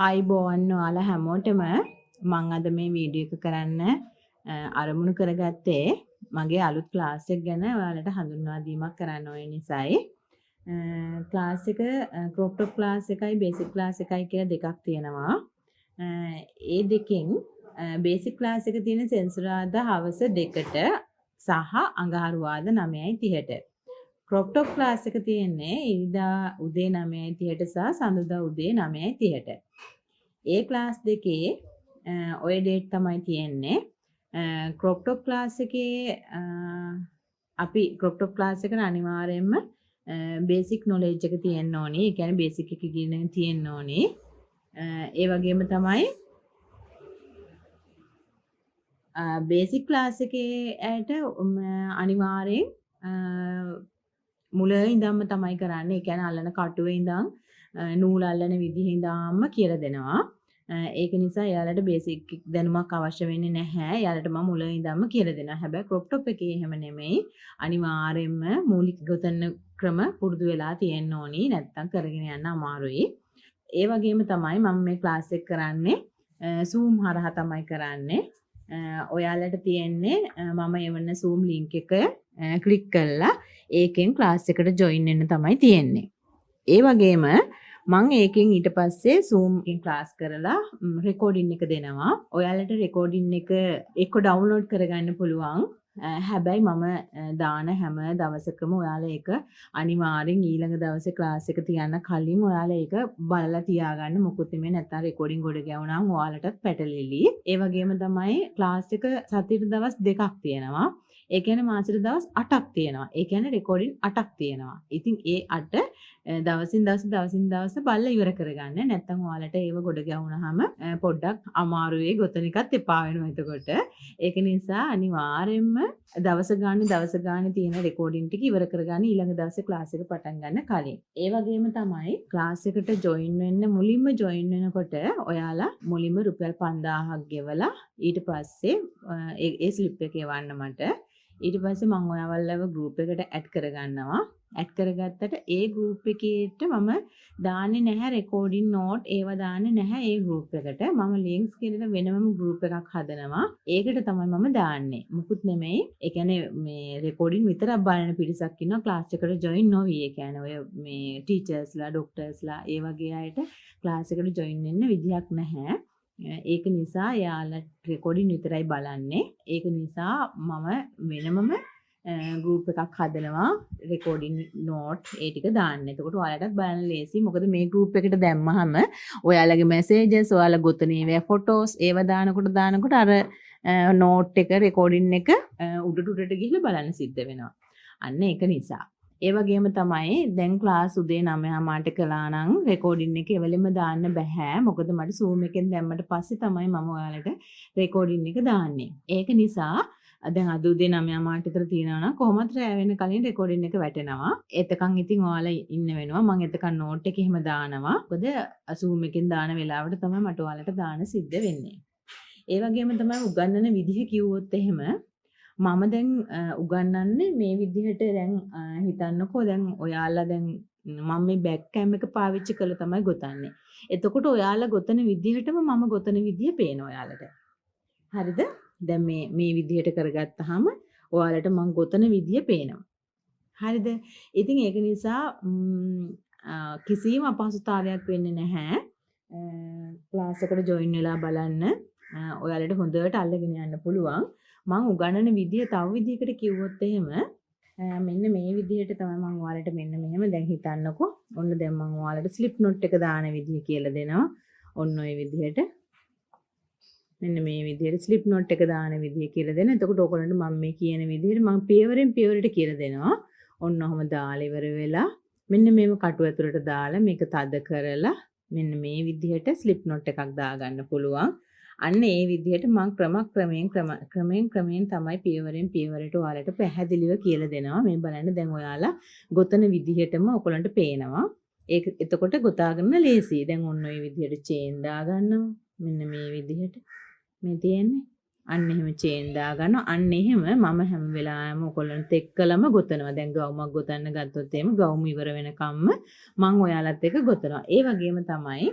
ආයිබෝවන් ඔයාලා හැමෝටම මම අද මේ වීඩියෝ එක කරන්න අරමුණු කරගත්තේ මගේ අලුත් ක්ලාස් එක ගැන ඔයාලට හඳුන්වා දීමක් කරන්න ඕන නිසායි. ක්ලාස් එක ක්‍රොප් ටොප් ක්ලාස් එකයි බේසික් ක්ලාස් එකයි කියලා දෙකක් තියෙනවා. ඒ දෙකෙන් බේසික් ක්ලාස් එක තියෙන සෙන්සුරාදා හවස 2ට සහ අඟහරුවාදා 9:30ට. ක්‍රොප් ටොප් ක්ලාස් එක තියෙන්නේ ඉරිදා උදේ 9:30ට සහ සඳුදා උදේ 9:30ට. ඒ ක්ලාස් දෙකේ ඔය ඩේට් තමයි තියෙන්නේ. ක්‍රොප් ටොප් ක්ලාස් එකේ අපි ක්‍රොප් ටොප් ක්ලාස් එකට අනිවාර්යයෙන්ම බේසික් නොලෙජ් එක තියෙන්න ඕනේ. ඒ කියන්නේ බේසික් එක ඉගෙන තියෙන්න ඕනේ. ඒ වගේම තමයි බේසික් ක්ලාස් එකේ ඇයට අනිවාර්යෙන් මුලින් ඉඳන්ම තමයි කරන්නේ. ඒ කියන්නේ අල්ලන කටුවේ ඉඳන් නූල් අල්ලන විදිහේ ඉඳන්ම කියලා දෙනවා. ඒක නිසා එයාලට බේසික් දැනුමක් අවශ්‍ය වෙන්නේ නැහැ. එයාලට මම මුලින් ඉඳන්ම කියලා දෙනවා. හැබැයි ක්‍රොප් ටොප් එකේ එහෙම නෙමෙයි. අනිවාර්යයෙන්ම මූලික ගොතන ක්‍රම පුරුදු වෙලා තියෙන්න ඕනි. නැත්තම් කරගෙන යන්න අමාරුයි. ඒ වගේම තමයි මම මේ ක්ලාස් එක කරන්නේ Zoom හරහා තමයි කරන්නේ. ඔයාලට තියෙන්නේ මම එවන Zoom link එක ක්ලික් කරලා ඒකෙන් ක්ලාස් එකට ජොයින් වෙන්න තමයි තියෙන්නේ. ඒ වගේම මම ඒකෙන් ඊට පස්සේ Zoom එකෙන් ක්ලාස් කරලා රෙකෝඩින් එක දෙනවා. ඔයාලට රෙකෝඩින් එක එක්ක ඩවුන්ලෝඩ් කරගන්න පුළුවන්. හැබැයි මම දාන හැම දවසකම ඔයාලා ඒක අනිවාර්යෙන් ඊළඟ දවසේ ක්ලාස් එක තියන්න කලින් ඔයාලා ඒක බලලා තියාගන්න. මොකුත් නෙමෙයි නැත්නම් රෙකෝඩින් ගොඩ ගැවුනම ඔයාලටත් පැටලිලි. ඒ වගේම තමයි ක්ලාස් එක සතියට දවස් දෙකක් තියෙනවා. ඒ කියන්නේ මාසෙට දවස් 8ක් තියෙනවා. ඒ කියන්නේ රෙකෝඩින් 8ක් තියෙනවා. ඉතින් ඒ 8 දවසින් දවස බලලා ඉවර කරගන්න. නැත්නම් ඔයාලට ඒව ගොඩ ගැවුනහම පොඩ්ඩක් අමාරුවේ ගොතන එකත් එපා වෙනවා එතකොට. ඒක නිසා අනිවාර්යයෙන්ම දවස ගානේ තියෙන රෙකෝඩින් ටික ඉවර කරගන්න ඊළඟ දවසේ ක්ලාස් එක පටන් ගන්න කලින්. ඒ වගේම තමයි ක්ලාස් එකට ජොයින් වෙන්න මුලින්ම ජොයින් වෙනකොට ඔයාලා මුලින්ම රුපියල් 5000ක් ගෙවලා ඊට පස්සේ ඒ ස්ලිප් එක එවන්න මට. ඊට පස්සේ මම ඔයාවල්ලව ගෲප් එකට ඇඩ් කරගන්නවා. ඇඩ් කරගත්තට ඒ ගෲප් එකේට මම දාන්නේ නැහැ රෙකෝඩින් නෝට් ඒවා දාන්නේ නැහැ ඒ ගෲප් එකට. මම ලින්ක්ස් කියලා වෙනම ගෲප් එකක් හදනවා. ඒකට තමයි මම දාන්නේ. මුකුත් නෙමෙයි. ඒ කියන්නේ මේ රෙකෝඩින් විතරක් බලන පිරිසක් ඉන්නවා ක්ලාස් එකට ජොයින් නොවි. ඒ කියන්නේ ඔය මේ ටීචර්ස්ලා, ડોක්ටර්ස්ලා ඒ වගේ අයට ක්ලාස් එකට ජොයින් වෙන්න විදියක් නැහැ. ඒක නිසා යාලා රෙකෝඩින් විතරයි බලන්නේ. ඒක නිසා මම වෙනමම ගෲප් එකක් හදනවා රෙකෝඩින් නෝට් ඒ ටික දාන්න. එතකොට ඔයාලටත් බලන්න ලේසි. මොකද මේ ගෲප් එකට දැම්මහම ඔයාලගේ මැසේජස්, ඔයාලා ගොතන ඒවා ෆොටෝස් ඒව දානකොට අර නෝට් එක රෙකෝඩින් එක උඩට ගිහිල්ලා බලන්න සිද්ධ වෙනවා. අන්න ඒක නිසා. ඒ වගේම තමයි දැන් ක්ලාස් උදේ 9:00ට කළා නම් රෙකෝඩින් එක එවලෙම දාන්න බෑ. මොකද මට Zoom එකෙන් දැම්මට පස්සේ තමයි මම ඔයාලට රෙකෝඩින් එක දාන්නේ. ඒක නිසා දැන් අද උදේ 9:00 විතර තියෙනවා නම් කොහොමද රැ වෙන කලින් රෙකෝඩින් එක වැටෙනවා. එතකන් ඉතින් ඔයාලා ඉන්න වෙනවා. මම එතකන් නෝට් එක එහෙම දානවා. මොකද Zoom එකෙන් දාන වෙලාවට තමයි මට ඔයාලට දාන්න සිද්ධ වෙන්නේ. ඒ වගේම තමයි උගන්වන විදිහ කිව්වොත් එහෙම මම දැන් උගන්වන්නේ මේ විදිහට දැන් හිතන්නකෝ දැන් ඔයාලා දැන් මම මේ බෑක් කැම් එක පාවිච්චි කරලා තමයි ගොතන්නේ. එතකොට ඔයාලා ගොතන විදිහටම මම ගොතන විදිය පේනවා ඔයාලට. හරිද? දැන් මේ විදිහට කරගත්තාම ඔයාලට මම ගොතන විදිය පේනවා. හරිද? ඉතින් ඒක නිසා කිසිම අපහසුතාවයක් වෙන්නේ නැහැ. ක්ලාස් එකට ජොයින් වෙලා බලන්න. ඔයාලට හොඳට අල්ලගෙන යන්න පුළුවන්. මම උගන්වන විදිය තව විදිහකට කිව්වොත් එහෙම මෙන්න මේ විදිහට තමයි මම ඔයාලට මෙන්න මෙහෙම දැන් හිතන්නකෝ. ඔන්න දැන් මම ඔයාලට ස්ලිප් නොට් එක දාන විදිය කියලා දෙනවා. ඔන්න ඔය විදිහට. මෙන්න මේ විදිහට ස්ලිප් නොට් එක දාන විදිය කියලා දෙන. එතකොට ඔයගොල්ලන්ට මම මේ කියන විදිහට මම පියවරෙන් පියවරට කියලා දෙනවා. ඔන්න ඔහම දාලා ඉවර වෙලා මෙන්න මේව කටු ඇතුලට දාලා මේක තද කරලා මෙන්න මේ විදිහට ස්ලිප් නොට් එකක් දාගන්න පුළුවන්. අන්න ඒ විදිහට මම ක්‍රමයෙන් තමයි පියවරෙන් පියවරට ඔයාලට පැහැදිලිව කියලා දෙනවා. මේ බලන්න දැන් ඔයාලා ගොතන විදිහටම ඔයගලන්ට පේනවා. ඒක එතකොට ගොතාගන්න ලේසියි. දැන් ඔන්න ඔය විදිහට චේන් දාගන්නවා. මෙන්න මේ විදිහට මේ තියෙන්නේ. අන්න එහෙම චේන් දාගන්නවා. අන්න එහෙම මම හැම වෙලාවෙම ඔයගොල්ලන්ට එක්කලම ගොතනවා. දැන් ගවුමක් ගොතන්න ගත්තොත් එහෙම ගවුම ඉවර වෙනකම්ම මම ඔයාලත් එක්ක ගොතනවා. ඒ වගේම තමයි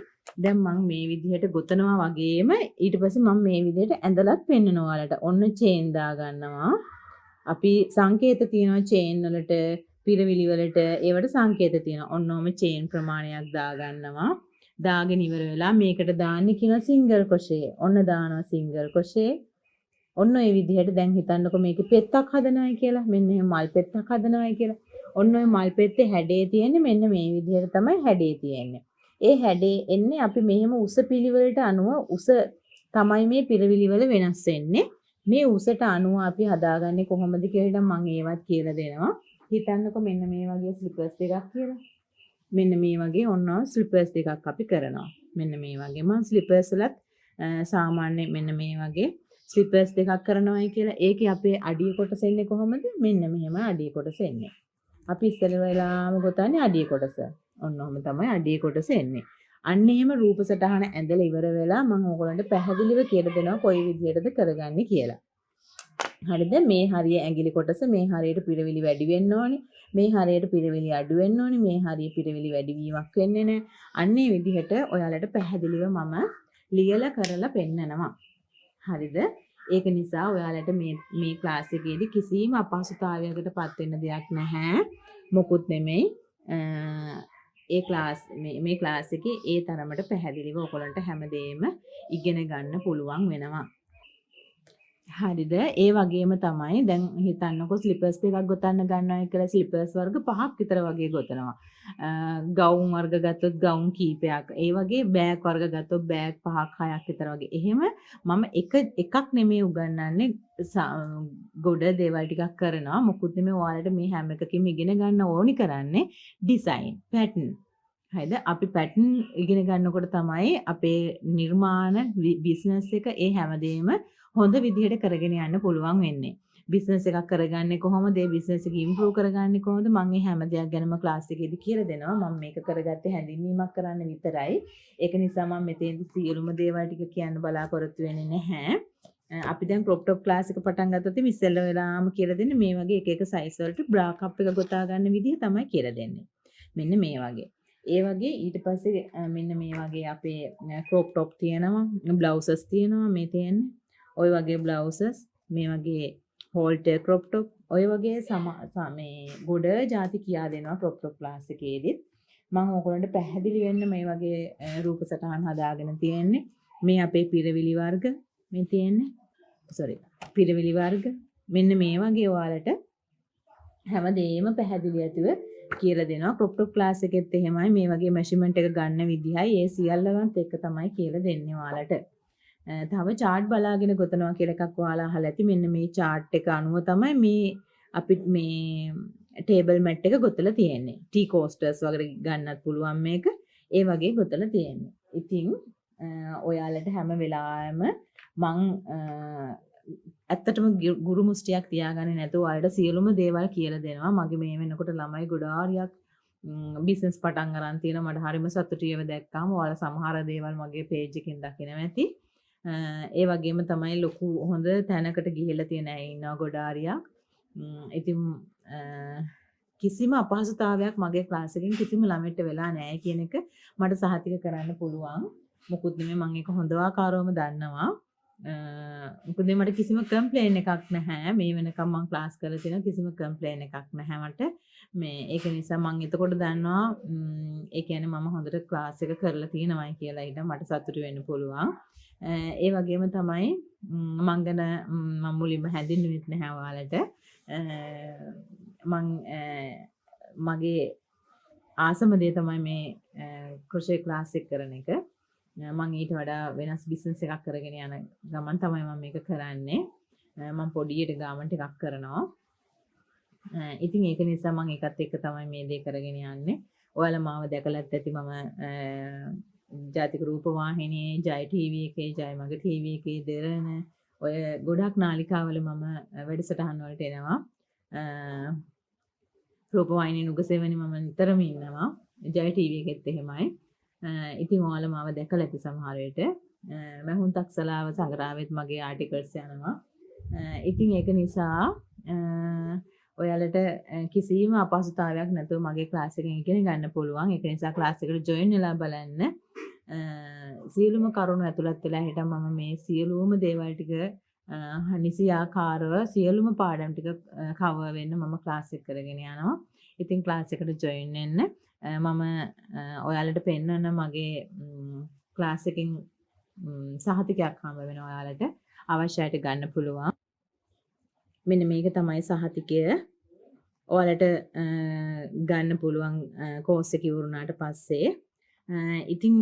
දැන් මම මේ විදිහට ගොතනවා වගේම ඊට පස්සේ මම මේ විදිහට ඇඳලත් පෙන්නනවා ඔයාලට. ඔන්න චේන් දාගන්නවා. අපි සංකේත තියෙනවා චේන් වලට, පිරවිලි වලට. ඒවට සංකේත තියෙනවා. ඔන්න ඔහම චේන් ප්‍රමාණයක් දාගන්නවා. දාගෙන ඉවර වෙලා මේකට දාන්නේ කියන සිංගල් ක්‍රොෂේ. ඔන්න දානවා සිංගල් ක්‍රොෂේ. ඔන්න ඔය විදිහට දැන් හිතන්නකො මේකේ පෙත්තක් හදනවයි කියලා. මෙන්න එහෙම මල් පෙත්තක් හදනවයි කියලා. ඔන්න ඔය මල් පෙත්තේ හැඩේ තියෙන්නේ මෙන්න මේ විදිහට තමයි හැඩේ තියෙන්නේ. ඒ හැඩේ එන්නේ අපි මෙහෙම උස පිළිවෙලට අනුව උස තමයි මේ පිරවිලි වල වෙනස් වෙන්නේ. මේ උසට අනුව අපි හදාගන්නේ කොහොමද කියලා මම ඒවත් කියලා දෙනවා. හිතන්නකො මෙන්න මේ වගේ ස්ලිපර්ස් දෙකක් කියලා. මෙන්න මේ වගේ ඔන්න ස්ලිපර්ස් දෙකක් අපි කරනවා. මෙන්න මේ වගේ මම ස්ලිපර්ස් වලත් සාමාන්‍ය මෙන්න මේ වගේ ස්ලිපර්ස් දෙකක් කරනවායි කියලා. ඒකේ අපේ අඩිය කොටස එන්නේ කොහොමද? මෙන්න මෙහෙම අඩිය කොටස එන්නේ. අපි ඉස්සෙල්ලා වෙලාම ගොතන්නේ අඩිය කොටස. ඔන්න ඔහම තමයි අඩිය කොටස එන්නේ. අන්න එහෙම රූප සටහන ඇඳලා ඉවර වෙලා මම ඕගොල්ලන්ට පැහැදිලිව කියලා දෙනවා කොයි විදිහටද කරගන්නේ කියලා. හරිද? මේ හරිය ඇඟිලි කොටස මේ හරියට පිරවිලි වැඩි වෙන්න ඕනේ. මේ හරියට පිරවිලි අඩු වෙන්න ඕනේ. මේ හරිය පිරවිලි වැඩි වීමක් වෙන්නේ නැහැ. අන්න ඒ විදිහට ඔයාලට පැහැදිලිව මම ලියලා කරලා පෙන්නනවා. හරිද? ඒක නිසා ඔයාලට මේ ක්ලාස් එකේදී කිසිම අපහසුතාවයකට පත් වෙන්න දෙයක් නැහැ. මොකුත් නෙමෙයි. ඒ ක්ලාස් එකේ ඒ තරමට පැහැදිලිව ඔයගලන්ට හැමදේම ඉගෙන ගන්න පුළුවන් වෙනවා. හරිද? ඒ වගේම තමයි දැන් හිතන්නකො ස්ලිපර්ස් දෙකක් ගොතන්න ගන්නවා කියලා ස්ලිපර්ස් වර්ග 5ක් විතර වගේ ගොතනවා. ගවුම් වර්ග ගත්තොත් ගවුම් කීපයක්. ඒ වගේ බෑග් වර්ග ගත්තොත් බෑග් 5ක් 6ක් විතර වගේ. එහෙම මම එකක් නෙමෙයි උගන්වන්නේ ගොඩ දේවල් ටිකක් කරනවා. මොකුත් නෙමෙයි ඔයාලට මේ හැම එකකින්ම ඉගෙන ගන්න ඕනි කරන්නේ ඩිසයින්, පැටර්න්. හරිද? අපි පැටර්න් ඉගෙන ගන්නකොට තමයි අපේ නිර්මාණ බිස්නස් එක ඒ හැමදේම හොඳ විදිහට කරගෙන යන්න පුළුවන් වෙන්නේ. බිස්නස් එකක් කරගන්නේ කොහොමද? ඒ බිස්නස් එක ඉම්ප්‍රූව් කරගන්නේ කොහොමද? මම මේ හැම දෙයක් ගැනම ක්ලාස් එකේදී කියලා දෙනවා. මම මේක කරගත්තේ හැඳින්වීමක් කරන්න විතරයි. ඒක නිසා මම මෙතෙන්දි සියලුම දේවල් ටික කියන්න බලාපොරොත්තු වෙන්නේ නැහැ. අපි දැන් ක්‍රොප් টොප් ක්ලාස් එක පටන් ගත්තොත් ඉස්සෙල්ලා වෙලාම කියලා දෙන්නේ මේ වගේ එක එක සයිස් වලට බ්‍රා කප් එක ගොතා ගන්න විදිහ තමයි කියලා දෙන්නේ. මෙන්න මේ වගේ. ඒ වගේ ඊට පස්සේ මෙන්න මේ වගේ අපේ ක්‍රොප් টොප් තියෙනවා, බ්ලවුසස් තියෙනවා මේ තියෙන්නේ. ඔය වගේ බ්ලවුසස්, මේ වගේ හෝල්ටර් ක්‍රොප් টොප්, ඔය වගේ මේ ගොඩ ಜಾති කියා දෙනවා ක්‍රොප් টොප් ක්ලාස් එකේදී. මම ඕගොල්ලන්ට පැහැදිලි වෙන්න මේ වගේ රූප සටහන් හදාගෙන තියෙන්නේ. මේ අපේ පිරවිලි වර්ග මේ තියෙන්නේ. පිරවිලි වර්ග. මෙන්න මේ වගේ ඔයාලට හැමදේම පැහැදිලි ඇතුව කියලා දෙනවා. ක්‍රොප් টොප් ක්ලාස් එකෙත් එහෙමයි මේ වගේ මෙෂර්මන්ට් එක ගන්න විදිහයි ඒ සියල්ලවත් එක තමයි කියලා දෙන්නේ ඔයාලට. තව chart බලාගෙන ගොතනවා කියලා එකක් ඔයාලා අහලා ඇති. මෙන්න මේ chart එක අනුව තමයි මේ අපි මේ table mat එක ගොතලා තියෙන්නේ. tea coasters වගේ ගන්නත් පුළුවන් මේක. ඒ වගේ ගොතලා තියෙන්නේ. ඉතින් ඔයාලට හැම වෙලාවෙම මං ඇත්තටම ගුරු මුස්ටියක් තියාගන්නේ නැතුව ඔයාලට සියලුම දේවල් කියලා දෙනවා. මගේ මේ වෙනකොට ළමයි ගොඩාරියක් බිස්නස් පටන් අරන් තියෙනවා. මට හරිම සතුටුයි ඒව දැක්කාම. ඔයාලා සමහර දේවල් මගේ page එකෙන් දකිනවා ඇති. ඒ වගේම තමයි ලොකු හොඳ තැනකට ගිහිල්ලා තියෙන අය ඉන්නවා ගොඩාරියක්. ඉතින් කිසිම අපහසුතාවයක් මගේ ක්ලාස් එකෙන් කිසිම ළමයට වෙලා නැහැ කියන එක මට සහතික කරන්න පුළුවන්. මොකුත් නෙමෙයි මම ඒක හොඳ ආකාරවම දන්නවා. මොකද මට කිසිම කම්ප්ලේන් එකක් නැහැ. මේ වෙනකම් මම ක්ලාස් කරලා තියෙන කිසිම කම්ප්ලේන් එකක් නැහැ මට. මේ ඒක නිසා මම එතකොට දන්නවා ඒ කියන්නේ මම හොඳට ක්ලාස් එක කරලා තියෙනවායි කියලා ඊට මට සතුටු වෙන්න පුළුවන්. ඒ වගේම තමයි මම ගැන මම මුලින්ම හැඳින්වෙන්නේ නැහැ ඔයාලට. මගේ ආසම දේ තමයි මේ ක්‍රොෂේ ක්ලාස් එක කරන එක. මම ඊට වඩා වෙනස් බිස්නස් එකක් කරගෙන යන ගමන් තමයි මම මේක කරන්නේ. මම පොඩියට ගාමන් ටිකක් කරනවා. ඉතින් ඒක නිසා මම ඒකත් එක්ක තමයි මේ දේ කරගෙන යන්නේ. ඔයාලා මාව දැකලත් ඇති මම ජාතික රූප වාහිනියේ ජය ටීවී එකේ ජයමග ටීවී එකේ දෙරණ ඔය ගොඩක් නාලිකාවල මම වැඩසටහන් වලට එනවා. රූප වාහිනියේ නුගසෙවණි මම නිතරම ඉන්නවා. ජය ටීවී එකෙත් එහෙමයි. ඉතින් ඔයාලා මාව දැකලා ඇති සමහර වෙලට. මැහුම් තක්සලාව සංග්‍රහවෙත් මගේ ආටිකල්ස් යනවා. ඉතින් ඒක නිසා ඔයාලට කිසිම අපහසුතාවයක් නැතුව මගේ ක්ලාස් එකෙන් ඉගෙන ගන්න පුළුවන්. ඒක නිසා ක්ලාස් එකට ජොයින් වෙලා බලන්න. සියලුම කරුණු ඇතුළත් වෙලා හිටන් මම මේ සියලුම දේවල් ටික නිසියාකාරව සියලුම පාඩම් ටික කවර් වෙන්න මම ක්ලාස් එක කරගෙන යනවා. ඉතින් ක්ලාස් එකට ජොයින් වෙන්න. මම ඔයාලට පෙන්වන්න මගේ ක්ලාස් එකෙන් සහතිකයක් හම්බ වෙනවා ඔයාලට. අවශ්‍යයට ගන්න පුළුවන්. මෙන්න මේක තමයි සහතිකය. ඔයාලට ගන්න පුළුවන් කෝස් එක ඉවරුනාට පස්සේ. ඉතින්